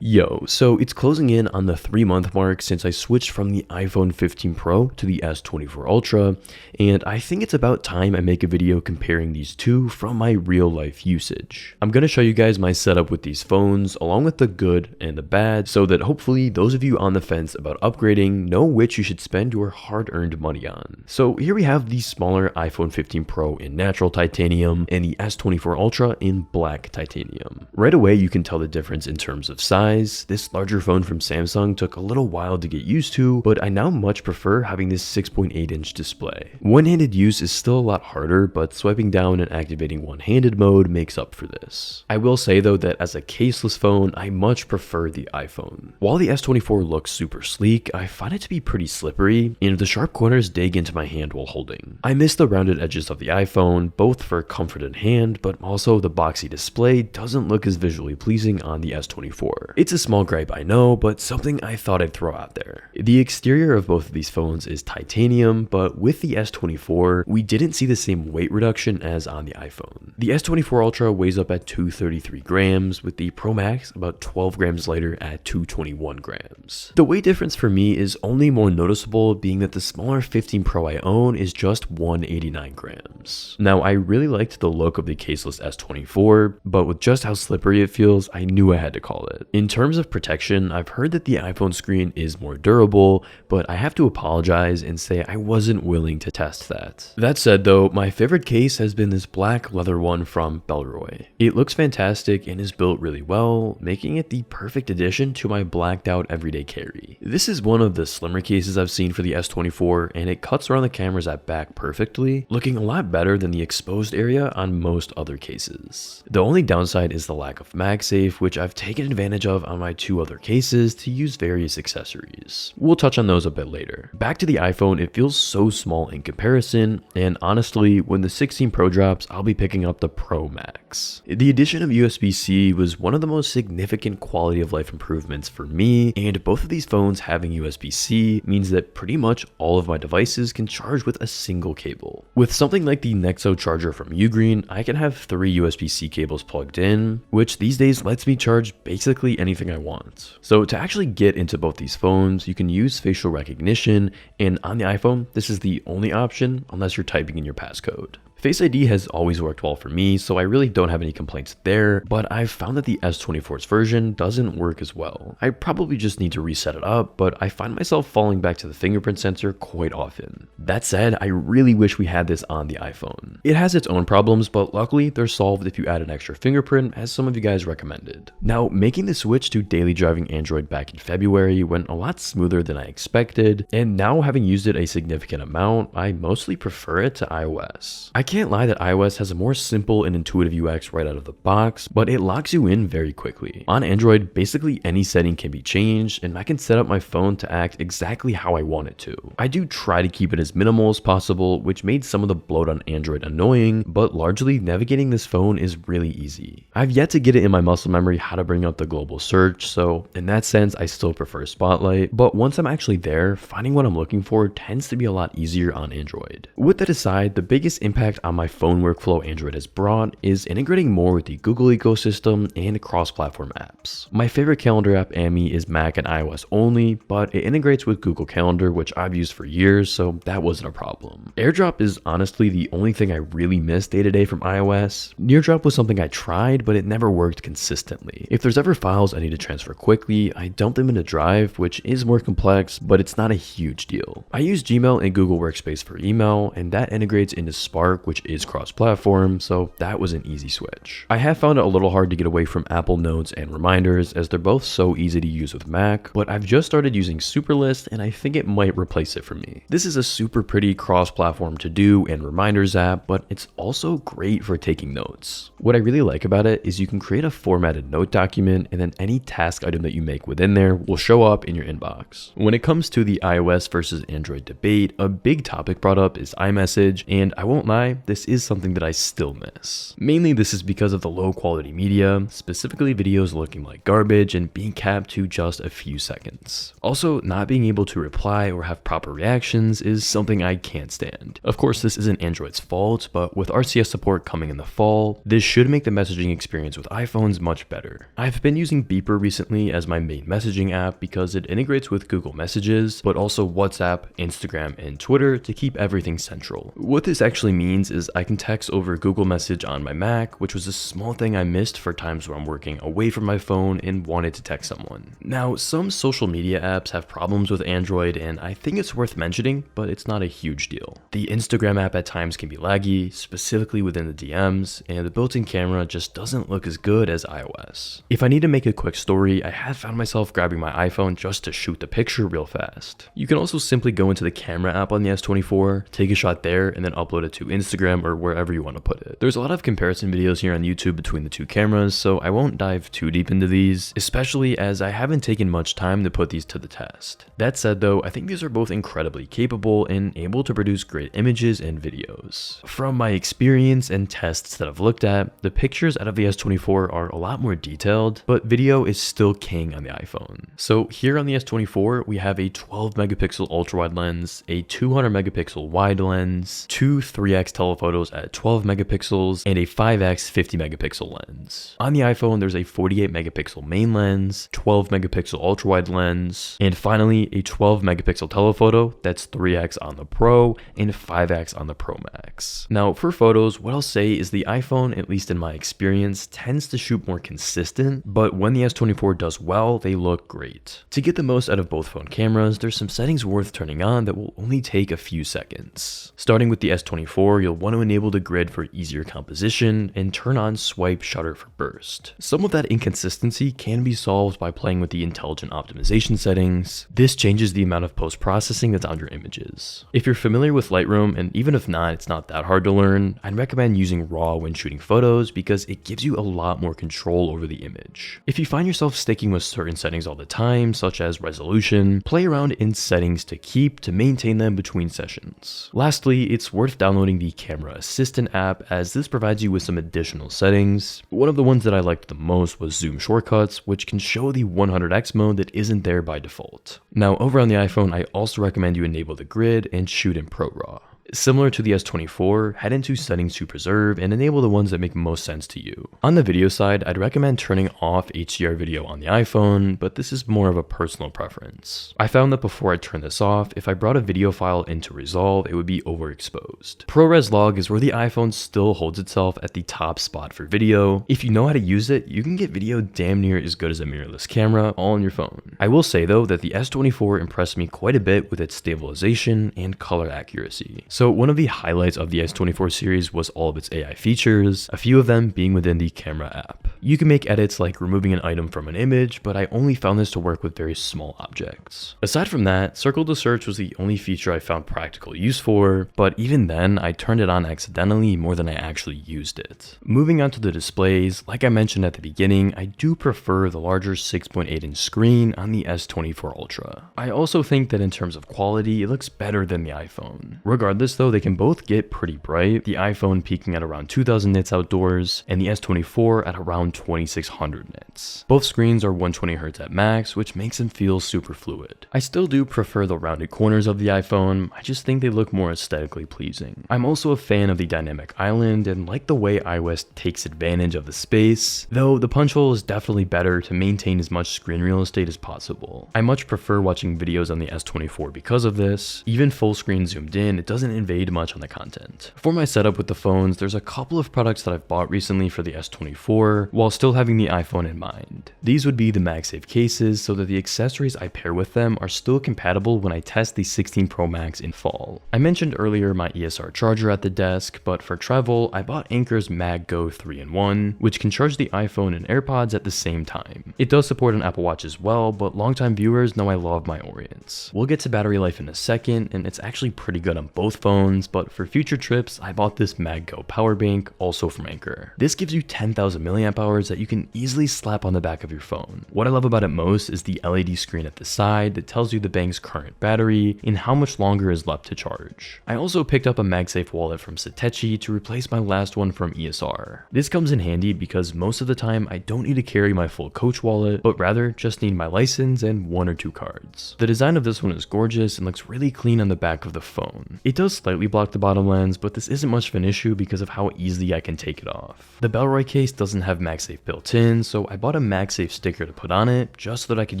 Yo, so it's closing in on the 3-month mark since I switched from the iPhone 15 Pro to the S24 Ultra, and I think it's about time I make a video comparing these two from my real life usage. I'm going to show you guys my setup with these phones, along with the good and the bad, so that hopefully those of you on the fence about upgrading know which you should spend your hard-earned money on. So here we have the smaller iPhone 15 Pro in natural titanium and the S24 Ultra in black titanium. Right away you can tell the difference in terms of size. This larger phone from Samsung took a little while to get used to, but I now much prefer having this 6.8-inch display. One-handed use is still a lot harder, but swiping down and activating one-handed mode makes up for this. I will say though that as a caseless phone, I much prefer the iPhone. While the S24 looks super sleek, I find it to be pretty slippery, and the sharp corners dig into my hand while holding. I miss the rounded edges of the iPhone, both for comfort in hand, but also the boxy display doesn't look as visually pleasing on the S24. It's a small gripe, I know, but something I thought I'd throw out there. The exterior of both of these phones is titanium, but with the S24, we didn't see the same weight reduction as on the iPhone. The S24 Ultra weighs up at 233 grams, with the Pro Max about 12 grams lighter at 221 grams. The weight difference for me is only more noticeable, being that the smaller 15 Pro I own is just 189 grams. Now, I really liked the look of the caseless S24, but with just how slippery it feels, I knew I had to call it. In terms of protection, I've heard that the iPhone screen is more durable, but I have to apologize and say I wasn't willing to test that. That said though, my favorite case has been this black leather one from Bellroy. It looks fantastic and is built really well, making it the perfect addition to my blacked out everyday carry. This is one of the slimmer cases I've seen for the S24, and it cuts around the cameras at back perfectly, looking a lot better than the exposed area on most other cases. The only downside is the lack of MagSafe, which I've taken advantage of on my two other cases to use various accessories. We'll touch on those a bit later. Back to the iPhone, it feels so small in comparison, and honestly, when the 16 Pro drops, I'll be picking up the Pro Max. The addition of USB-C was one of the most significant quality of life improvements for me, and both of these phones having USB-C means that pretty much all of my devices can charge with a single cable. With something like the Nexo charger from Ugreen, I can have 3 USB-C cables plugged in, which these days lets me charge basically anything I want. So to actually get into both these phones, you can use facial recognition, and on the iPhone, this is the only option unless you're typing in your passcode. Face ID has always worked well for me, so I really don't have any complaints there, but I've found that the S24's version doesn't work as well. I probably just need to reset it up, but I find myself falling back to the fingerprint sensor quite often. That said, I really wish we had this on the iPhone. It has its own problems, but luckily they're solved if you add an extra fingerprint, as some of you guys recommended. Now, making the switch to daily driving Android back in February went a lot smoother than I expected, and now having used it a significant amount, I mostly prefer it to iOS. I can't lie that iOS has a more simple and intuitive UX right out of the box, but it locks you in very quickly. On Android, basically any setting can be changed, and I can set up my phone to act exactly how I want it to. I do try to keep it as minimal as possible, which made some of the bloat on Android annoying, but largely navigating this phone is really easy. I've yet to get it in my muscle memory how to bring up the global search, so in that sense, I still prefer Spotlight, but once I'm actually there, finding what I'm looking for tends to be a lot easier on Android. With that aside, the biggest impact on my phone workflow Android has brought is integrating more with the Google ecosystem and cross-platform apps. My favorite calendar app, Ami, is Mac and iOS only, but it integrates with Google Calendar, which I've used for years, so that wasn't a problem. AirDrop is honestly the only thing I really miss day-to-day from iOS. NearDrop was something I tried, but it never worked consistently. If there's ever files I need to transfer quickly, I dump them into Drive, which is more complex, but it's not a huge deal. I use Gmail and Google Workspace for email, and that integrates into Spark, which is cross-platform, so that was an easy switch. I have found it a little hard to get away from Apple Notes and Reminders, as they're both so easy to use with Mac, but I've just started using Superlist, and I think it might replace it for me. This is a super pretty cross-platform to-do and reminders app, but it's also great for taking notes. What I really like about it is you can create a formatted note document, and then any task item that you make within there will show up in your inbox. When it comes to the iOS versus Android debate, a big topic brought up is iMessage, and I won't lie, this is something that I still miss. Mainly this is because of the low quality media, specifically videos looking like garbage and being capped to just a few seconds. Also, not being able to reply or have proper reactions is something I can't stand. Of course, this isn't Android's fault, but with RCS support coming in the fall, this should make the messaging experience with iPhones much better. I've been using Beeper recently as my main messaging app because it integrates with Google Messages, but also WhatsApp, Instagram, and Twitter to keep everything central. What this actually means is I can text over Google Message on my Mac, which was a small thing I missed for times where I'm working away from my phone and wanted to text someone. Now, some social media apps have problems with Android, and I think it's worth mentioning, but it's not a huge deal. The Instagram app at times can be laggy, specifically within the DMs, and the built-in camera just doesn't look as good as iOS. If I need to make a quick story, I have found myself grabbing my iPhone just to shoot the picture real fast. You can also simply go into the camera app on the S24, take a shot there, and then upload it to Instagram or wherever you want to put it. There's a lot of comparison videos here on YouTube between the two cameras, so I won't dive too deep into these, especially as I haven't taken much time to put these to the test. That said though, I think these are both incredibly capable and able to produce great images and videos. From my experience and tests that I've looked at, the pictures out of the S24 are a lot more detailed, but video is still king on the iPhone. So here on the S24, we have a 12 megapixel ultra wide lens, a 200 megapixel wide lens, two 3x telephotos at 12 megapixels, and a 5x 50 megapixel lens. On the iPhone, there's a 48 megapixel main lens, 12 megapixel ultra wide lens, and finally a 12 megapixel telephoto that's 3x on the Pro and 5x on the Pro Max. Now for photos, what I'll say is the iPhone, at least in my experience, tends to shoot more consistent, but when the S24 does well, they look great. To get the most out of both phone cameras, there's some settings worth turning on that will only take a few seconds. Starting with the S24, you'll want to enable the grid for easier composition and turn on swipe shutter for burst. Some of that inconsistency can be solved by playing with the intelligent optimization settings. This changes the amount of post-processing that's on your images. If you're familiar with Lightroom, and even if not, it's not that hard to learn, I'd recommend using RAW when shooting photos because it gives you a lot more control over the image. If you find yourself sticking with certain settings all the time, such as resolution, play around in settings to maintain them between sessions. Lastly, it's worth downloading the Camera Assistant app as this provides you with some additional settings. One of the ones that I liked the most was zoom shortcuts, which can show the 100x mode that isn't there by default. Now over on the iPhone, I also recommend you enable the grid and shoot in Pro RAW. Similar to the S24, head into settings to preserve and enable the ones that make most sense to you. On the video side, I'd recommend turning off HDR video on the iPhone, but this is more of a personal preference. I found that before I turned this off, if I brought a video file into Resolve, it would be overexposed. ProRes Log is where the iPhone still holds itself at the top spot for video. If you know how to use it, you can get video damn near as good as a mirrorless camera all on your phone. I will say though that the S24 impressed me quite a bit with its stabilization and color accuracy. So one of the highlights of the S24 series was all of its AI features, a few of them being within the camera app. You can make edits like removing an item from an image, but I only found this to work with very small objects. Aside from that, Circle to Search was the only feature I found practical use for, but even then, I turned it on accidentally more than I actually used it. Moving on to the displays, like I mentioned at the beginning, I do prefer the larger 6.8-inch screen on the S24 Ultra. I also think that in terms of quality, it looks better than the iPhone. Regardless though, they can both get pretty bright, the iPhone peaking at around 2000 nits outdoors, and the S24 at around 2600 nits. Both screens are 120Hz at max, which makes them feel super fluid. I still do prefer the rounded corners of the iPhone, I just think they look more aesthetically pleasing. I'm also a fan of the dynamic island and like the way iOS takes advantage of the space, though the punch hole is definitely better to maintain as much screen real estate as possible. I much prefer watching videos on the S24 because of this. Even full screen zoomed in, it doesn't invade much on the content. For my setup with the phones, there's a couple of products that I've bought recently for the S24 while still having the iPhone in mind. These would be the MagSafe cases so that the accessories I pair with them are still compatible when I test the 16 Pro Max in fall. I mentioned earlier my ESR charger at the desk, but for travel, I bought Anker's MagGo 3-in-1, which can charge the iPhone and AirPods at the same time. It does support an Apple Watch as well, but longtime viewers know I love my Orients. We'll get to battery life in a second, and it's actually pretty good on both phones, phones, but for future trips, I bought this MagGo power bank, also from Anker. This gives you 10,000 milliamp hours that you can easily slap on the back of your phone. What I love about it most is the LED screen at the side that tells you the bank's current battery and how much longer is left to charge. I also picked up a MagSafe wallet from Satechi to replace my last one from ESR. This comes in handy because most of the time I don't need to carry my full Coach wallet, but rather just need my license and 1 or 2 cards. The design of this one is gorgeous and looks really clean on the back of the phone. It does slightly block the bottom lens, but this isn't much of an issue because of how easily I can take it off. The Bellroy case doesn't have MagSafe built in, so I bought a MagSafe sticker to put on it just so that I could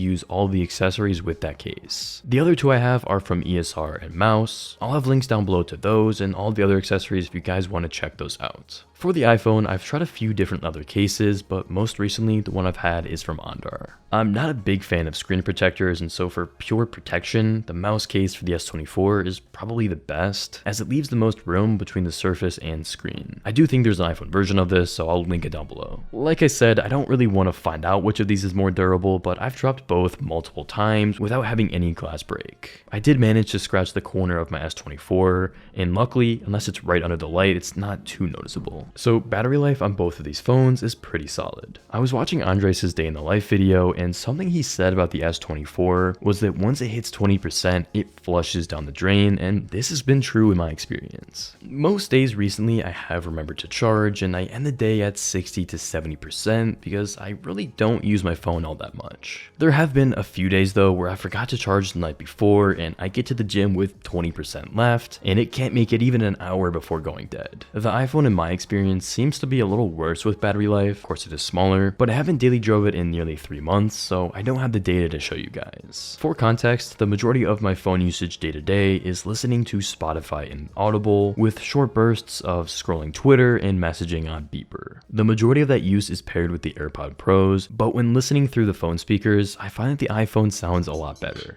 use all the accessories with that case. The other 2 I have are from ESR and Mouse. I'll have links down below to those and all the other accessories if you guys want to check those out. For the iPhone, I've tried a few different other cases, but most recently the one I've had is from Ondar. I'm not a big fan of screen protectors, and so for pure protection, the mouse case for the S24 is probably the best, as it leaves the most room between the surface and screen. I do think there's an iPhone version of this, so I'll link it down below. Like I said, I don't really want to find out which of these is more durable, but I've dropped both multiple times without having any glass break. I did manage to scratch the corner of my S24, and luckily, unless it's right under the light, it's not too noticeable. So battery life on both of these phones is pretty solid. I was watching Andres' day in the life video, and something he said about the S24 was that once it hits 20%, it flushes down the drain, and this has been true in my experience. Most days recently I have remembered to charge, and I end the day at 60 to 70% because I really don't use my phone all that much. There have been a few days though where I forgot to charge the night before, and I get to the gym with 20% left, and it can't make it even an hour before going dead. The iPhone in my experience seems to be a little worse with battery life. Of course it is smaller, but I haven't daily drove it in nearly 3 months, so I don't have the data to show you guys. For context, the majority of my phone usage day to day is listening to Spotify and Audible, with short bursts of scrolling Twitter and messaging on Beeper. The majority of that use is paired with the AirPod Pros, but when listening through the phone speakers, I find that the iPhone sounds a lot better.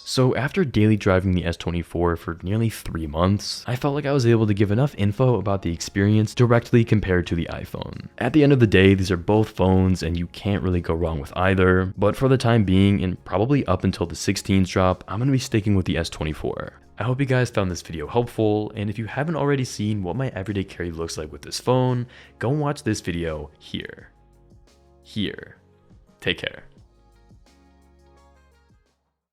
So after daily driving the S24 for nearly 3 months, I felt like I was able to give enough info about the experience directly compared to the iPhone. At the end of the day, these are both phones and you can't really go wrong with either, but for the time being, and probably up until the 16s drop, I'm going to be sticking with the S24. I hope you guys found this video helpful, and if you haven't already seen what my everyday carry looks like with this phone, go and watch this video here. Take care.